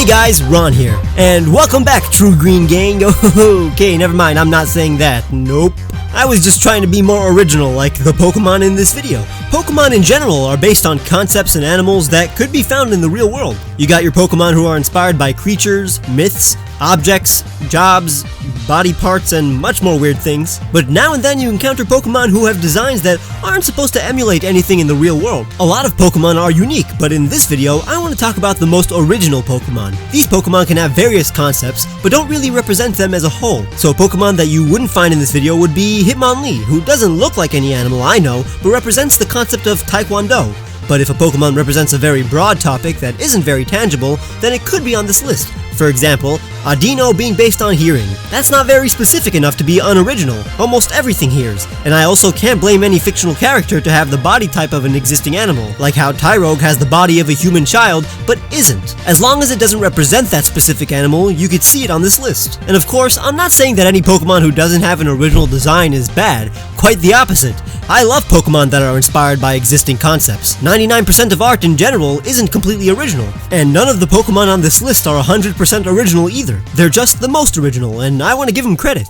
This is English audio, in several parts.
Hey guys, Ron here, and welcome back, True Green Gang. Okay, never mind, I'm not saying that. Nope. I was just trying to be more original like the Pokemon in this video. Pokemon in general are based on concepts and animals that could be found in the real world. You got your Pokemon who are inspired by creatures, myths, objects, jobs, body parts, and much more weird things. But now and then you encounter Pokemon who have designs that aren't supposed to emulate anything in the real world. A lot of Pokemon are unique, but in this video I want to talk about the most original Pokemon. These Pokemon can have various concepts, but don't really represent them as a whole. So a Pokemon that you wouldn't find in this video would be Hitmonlee, who doesn't look like any animal I know, but represents the concept of Taekwondo. But if a Pokemon represents a very broad topic that isn't very tangible, then it could be on this list. For example, a Dino being based on hearing. That's not very specific enough to be unoriginal. Almost everything hears. And I also can't blame any fictional character to have the body type of an existing animal, like how Tyrogue has the body of a human child, but isn't. As long as it doesn't represent that specific animal, you could see it on this list. And of course, I'm not saying that any Pokemon who doesn't have an original design is bad. Quite the opposite. I love Pokemon that are inspired by existing concepts. 99% of art in general isn't completely original, and none of the Pokemon on this list are 100% original either. They're just the most original, and I want to give them credit.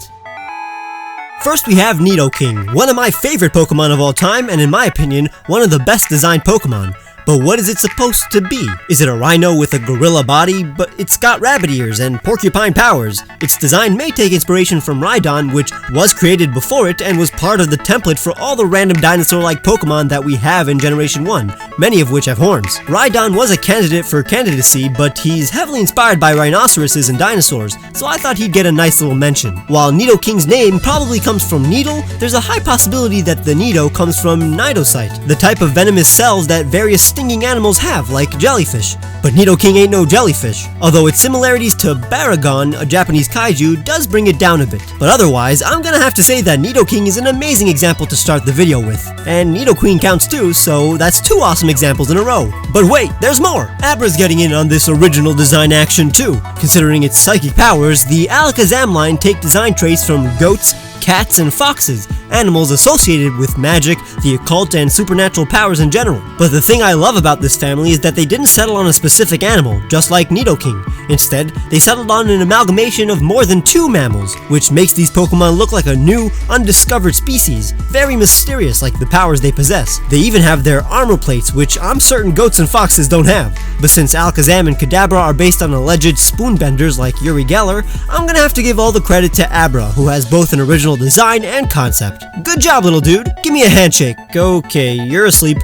First we have Nidoqueen, one of my favorite Pokemon of all time, and in my opinion, one of the best designed Pokemon. But what is it supposed to be? Is it a rhino with a gorilla body? But it's got rabbit ears and porcupine powers. Its design may take inspiration from Rhydon, which was created before it and was part of the template for all the random dinosaur-like Pokemon that we have in Generation 1, many of which have horns. Rhydon was a candidate for candidacy, but he's heavily inspired by rhinoceroses and dinosaurs, so I thought he'd get a nice little mention. While Nidoqueen's name probably comes from needle, there's a high possibility that the Nido comes from Nidocyte, the type of venomous cells that various stinging animals have, like jellyfish. But Nidoqueen ain't no jellyfish, although its similarities to Baragon, a Japanese kaiju, does bring it down a bit. But otherwise, I'm gonna have to say that Nidoqueen is an amazing example to start the video with. And Nidoqueen counts too, so that's two awesome examples in a row. But wait, there's more! Abra's getting in on this original design action too. Considering its psychic powers, the Alakazam line take design traits from goats, cats, and foxes, animals associated with magic, the occult, and supernatural powers in general. But the thing I love about this family is that they didn't settle on a specific animal, just like Nidoqueen. Instead, they settled on an amalgamation of more than 2 mammals, which makes these Pokemon look like a new, undiscovered species, very mysterious like the powers they possess. They even have their armor plates, which I'm certain goats and foxes don't have. But since Alakazam and Kadabra are based on alleged spoonbenders like Uri Geller, I'm gonna have to give all the credit to Abra, who has both an original design and concept. Good job, little dude. Give me a handshake. Okay, you're asleep.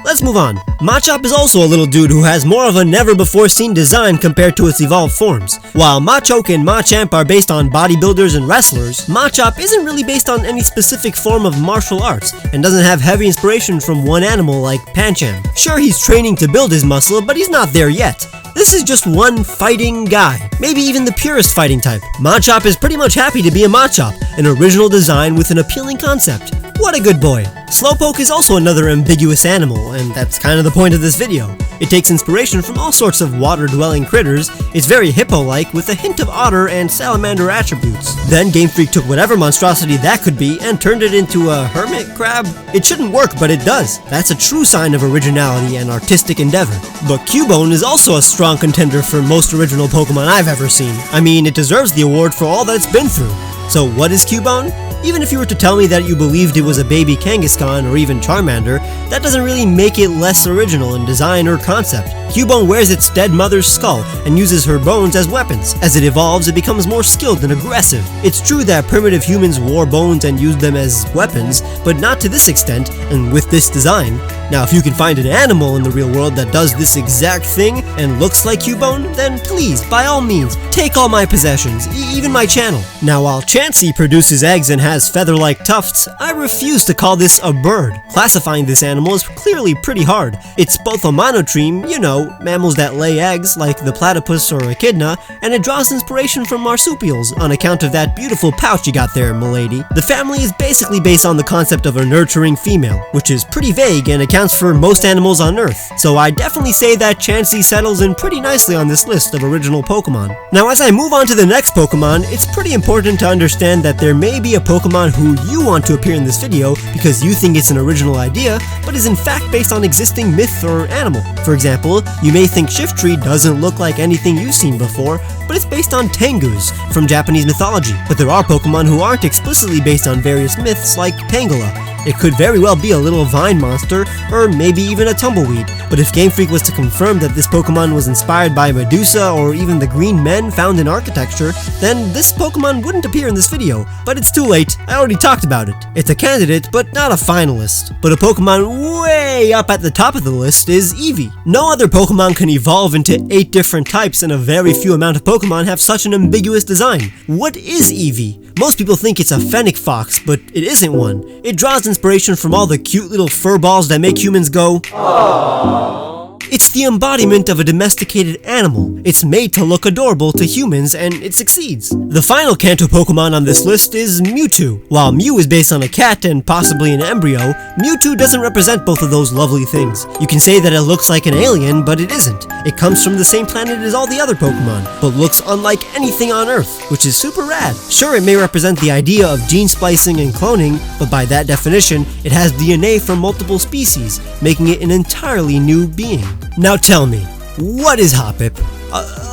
Let's move on. Machop is also a little dude who has more of a never-before-seen design compared to its evolved forms. While Machoke and Machamp are based on bodybuilders and wrestlers, Machop isn't really based on any specific form of martial arts, and doesn't have heavy inspiration from one animal like Pancham. Sure, he's training to build his muscle, but he's not there yet. This is just one fighting guy, maybe even the purest fighting type. Machop is pretty much happy to be a Machop, an original design with an appealing concept. What a good boy. Slowpoke is also another ambiguous animal, and that's kind of the point of this video. It takes inspiration from all sorts of water-dwelling critters. It's very hippo-like with a hint of otter and salamander attributes. Then Game Freak took whatever monstrosity that could be and turned it into a hermit crab. It shouldn't work, but it does. That's a true sign of originality and artistic endeavor. But Cubone is also a strong contender for most original Pokemon I've ever seen. I mean, it deserves the award for all that it's been through. So what is Cubone? Even if you were to tell me that you believed it was a baby Kangaskhan or even Charmander, that doesn't really make it less original in design or concept. Cubone wears its dead mother's skull and uses her bones as weapons. As it evolves, it becomes more skilled and aggressive. It's true that primitive humans wore bones and used them as weapons, but not to this extent and with this design. Now, if you can find an animal in the real world that does this exact thing and looks like Cubone, then please, by all means, take all my possessions, even my channel. Now, while Chauncey produces eggs and has feather-like tufts, I refuse to call this a bird. Classifying this animal is clearly pretty hard. It's both a monotreme, you know, mammals that lay eggs like the platypus or echidna, and it draws inspiration from marsupials on account of that beautiful pouch you got there, milady. The family is basically based on the concept of a nurturing female, which is pretty vague and accounts accounts for most animals on Earth, so I definitely say that Chauncey settles in pretty nicely on this list of original Pokemon. Now as I move on to the next Pokemon, it's pretty important to understand that there may be a Pokemon who you want to appear in this video because you think it's an original idea, but is in fact based on existing myth or animal. For example, you may think Shiftry doesn't look like anything you've seen before, but it's based on Tengus from Japanese mythology. But there are Pokemon who aren't explicitly based on various myths like Tangela. It could very well be a little vine monster, or maybe even a tumbleweed. But if Game Freak was to confirm that this Pokemon was inspired by Medusa or even the green men found in architecture, then this Pokemon wouldn't appear in this video. But it's too late, I already talked about it. It's a candidate, but not a finalist. But a Pokemon way up at the top of the list is Eevee. No other Pokemon can evolve into 8 different types, and a very few amount of Pokemon have such an ambiguous design. What is Eevee? Most people think it's a fennec fox, but it isn't one. It draws inspiration from all the cute little fur balls that make humans go, "Aww." It's the embodiment of a domesticated animal. It's made to look adorable to humans, and it succeeds. The final Kanto Pokemon on this list is Mewtwo. While Mew is based on a cat and possibly an embryo, Mewtwo doesn't represent both of those lovely things. You can say that it looks like an alien, but it isn't. It comes from the same planet as all the other Pokemon, but looks unlike anything on Earth, which is super rad. Sure, it may represent the idea of gene splicing and cloning, but by that definition, it has DNA from multiple species, making it an entirely new being. Now tell me, what is Hoppip?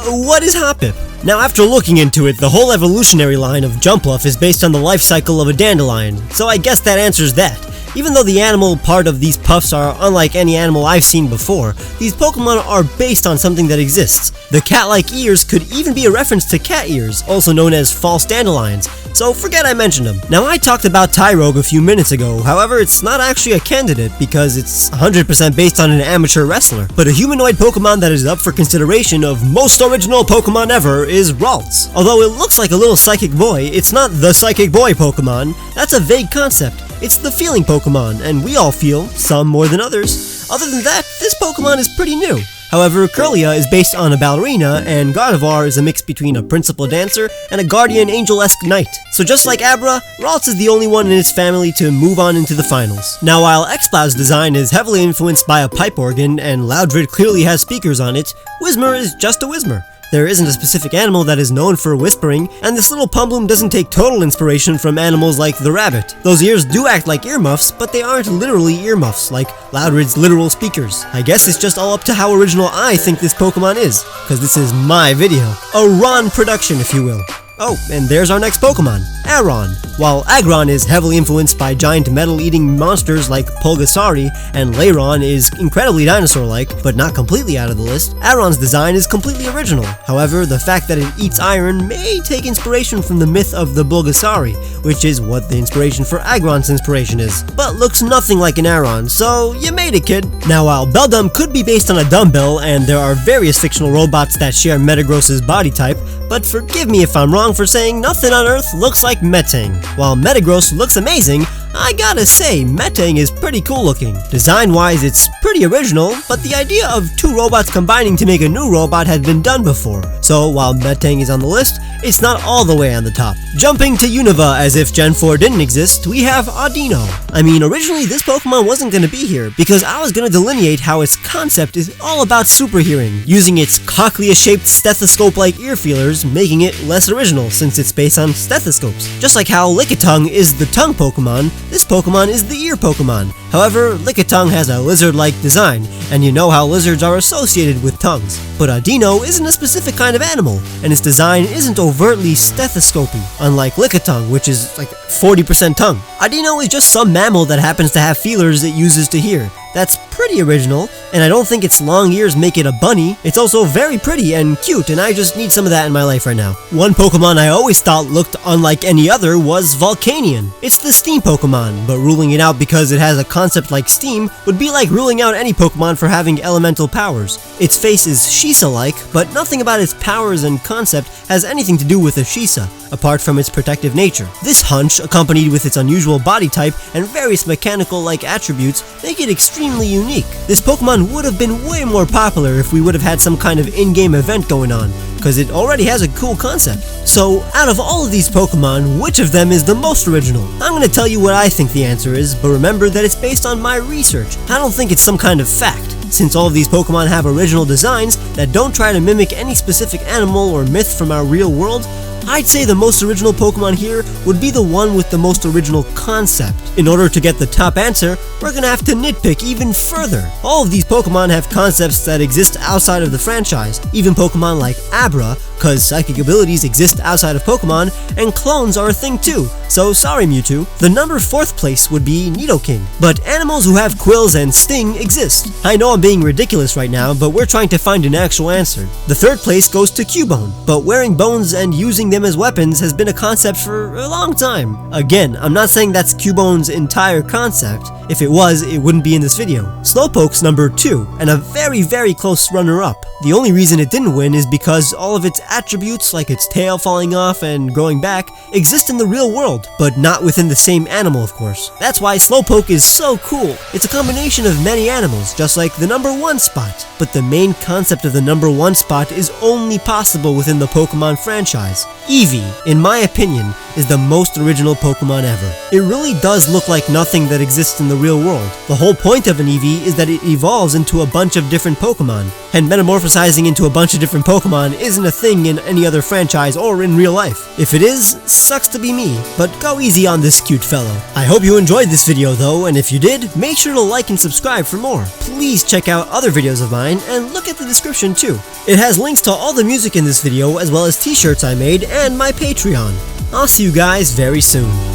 What is Hoppip? Now after looking into it, the whole evolutionary line of Jumpluff is based on the life cycle of a dandelion, so I guess that answers that. Even though the animal part of these puffs are unlike any animal I've seen before, these Pokemon are based on something that exists. The cat-like ears could even be a reference to cat ears, also known as false dandelions, so forget I mentioned them. Now I talked about Tyrogue a few minutes ago, however it's not actually a candidate because it's 100% based on an amateur wrestler. But a humanoid Pokemon that is up for consideration of most original Pokemon ever is Ralts. Although it looks like a little psychic boy, it's not the psychic boy Pokemon. That's a vague concept. It's the feeling Pokemon, and we all feel, some more than others. Other than that, this Pokemon is pretty new. However, Kirlia is based on a ballerina, and Gardevoir is a mix between a principal dancer and a guardian angel-esque knight. So just like Abra, Ralts is the only one in its family to move on into the finals. Now while Exploud's design is heavily influenced by a pipe organ, and Loudred clearly has speakers on it, Whismur is just a Whismur. There isn't a specific animal that is known for whispering, and this little Pumbloom doesn't take total inspiration from animals like the rabbit. Those ears do act like earmuffs, but they aren't literally earmuffs, like Loudred's literal speakers. I guess it's just all up to how original I think this Pokemon is, because this is my video. A Ron production, if you will. Oh, and there's our next Pokemon, Agron. While Agron is heavily influenced by giant metal-eating monsters like Pulgasari, and Lairon is incredibly dinosaur-like, but not completely out of the list, Agron's design is completely original. However, the fact that it eats iron may take inspiration from the myth of the Bulgasari, which is what the inspiration for Agron's inspiration is, but looks nothing like an Agron, so you made it, kid. Now while Beldum could be based on a dumbbell, and there are various fictional robots that share Metagross's body type, but forgive me if I'm wrong for saying nothing on Earth looks like Metang. While Metagross looks amazing, I gotta say, Metang is pretty cool looking. Design-wise, it's pretty original, but the idea of 2 robots combining to make a new robot had been done before. So while Metang is on the list, it's not all the way on the top. Jumping to Unova as if Gen 4 didn't exist, we have Dino. I mean, originally this Pokemon wasn't gonna be here, because I was gonna delineate how its concept is all about super hearing, using its cochlea-shaped stethoscope-like ear feelers, making it less original since it's based on stethoscopes. Just like how Lickitung is the tongue Pokemon, this Pokemon is the ear Pokemon. However, Lickitung has a lizard-like design, and you know how lizards are associated with tongues. But Dino isn't a specific kind of animal, and its design isn't overtly stethoscopy, unlike Lickitung, which is like 40% tongue. Dino is just some mammal that happens to have feelers it uses to hear. That's pretty original, and I don't think its long ears make it a bunny. It's also very pretty and cute, and I just need some of that in my life right now. One Pokemon I always thought looked unlike any other was Volcanion. It's the steam Pokemon, but ruling it out because it has a concept like steam would be like ruling out any Pokemon for having elemental powers. Its face is Shisa-like, but nothing about its powers and concept has anything to do with a Shisa, apart from its protective nature. This hunch, accompanied with its unusual body type and various mechanical-like attributes, make it extremely extremely unique. This Pokemon would have been way more popular if we would have had some kind of in-game event going on, because it already has a cool concept. So, out of all of these Pokemon, which of them is the most original? I'm going to tell you what I think the answer is, but remember that it's based on my research. I don't think it's some kind of fact. Since all of these Pokemon have original designs that don't try to mimic any specific animal or myth from our real world, I'd say the most original Pokemon here would be the one with the most original concept. In order to get the top answer, we're gonna have to nitpick even further. All of these Pokemon have concepts that exist outside of the franchise, even Pokemon like Abra, cause psychic abilities exist outside of Pokemon, and clones are a thing too, so sorry Mewtwo. The number 4th place would be Nidoqueen, but animals who have quills and sting exist. I know I'm being ridiculous right now, but we're trying to find an actual answer. The 3rd place goes to Cubone, but wearing bones and using them as weapons has been a concept for a long time. Again, I'm not saying that's Cubone's entire concept. If it was, it wouldn't be in this video. Slowpoke's number 2, and a very close runner-up. The only reason it didn't win is because all of its attributes, like its tail falling off and growing back, exist in the real world, but not within the same animal, of course. That's why Slowpoke is so cool. It's a combination of many animals, just like the number 1 spot. But the main concept of the number 1 spot is only possible within the Pokemon franchise. Eevee, in my opinion, is the most original Pokemon ever. It really does look like nothing that exists in the real world. The whole point of an Eevee is that it evolves into a bunch of different Pokemon, and metamorphosizing into a bunch of different Pokemon isn't a thing in any other franchise or in real life. If it is, sucks to be me, but go easy on this cute fellow. I hope you enjoyed this video though, and if you did, make sure to like and subscribe for more. Please check out other videos of mine, and look at the description too. It has links to all the music in this video, as well as t-shirts I made, and my Patreon. I'll see you guys very soon.